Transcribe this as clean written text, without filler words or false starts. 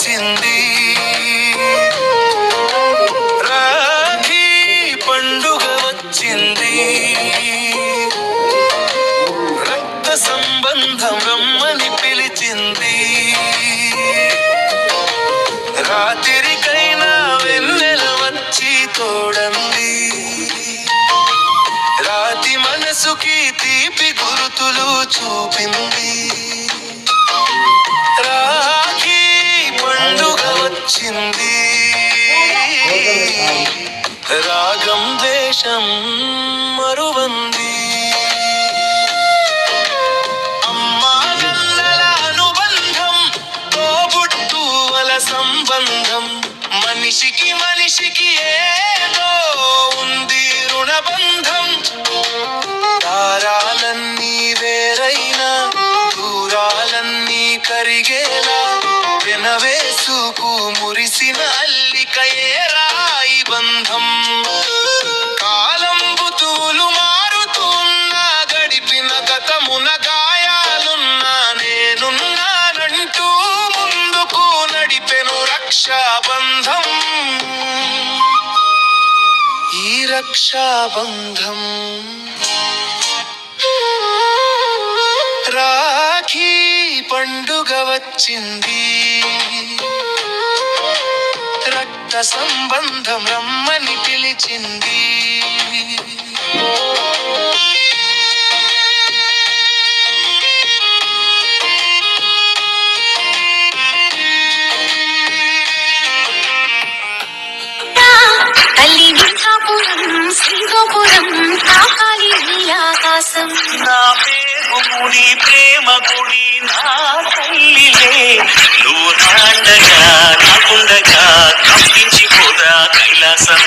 పిలిచింది. రాఖీ పండుగ వచ్చింది. రక్త సంబంధం రమ్మని పిలిచింది. రాత్రికైనా వెన్నెల వచ్చి తోడంది. రాతి మనసుకి తీపి గురుతులు చూపింది. రాఖీ పండుగ వచ్చింది. రాగం ద్వేషం మరువంది. అమ్మా నన్నల అనుబంధం, తోబుట్టువల సంబంధం, మనిషికి మనిషికి ఏదో ఉంది రుణబంధం. దారాలన్నీ వేరైనా దూరాలన్నీ కరిగేలా వెనవేసుకు మురిసిన అల్లిక ఏ రాయి బంధం. కాలం బుతులు మారుతున్నా, గడిపిన గతమున గాయాలున్నా, నేనున్నానంటూ ముందుకు నడిపెను రక్షాబంధం. ఈ రక్షాబంధం రాఖీ పండుగ వచ్చింది. రక్త సంబంధం రమ్మని పిలిచింది. శ్రీగోపురం తాకాలి ఆకాశం. నా పేగుడి ప్రేమ గుడి నా తల్లిలే, నువ్వు నాండగా నాకుండగా కంపించిపోదా కైలాసం.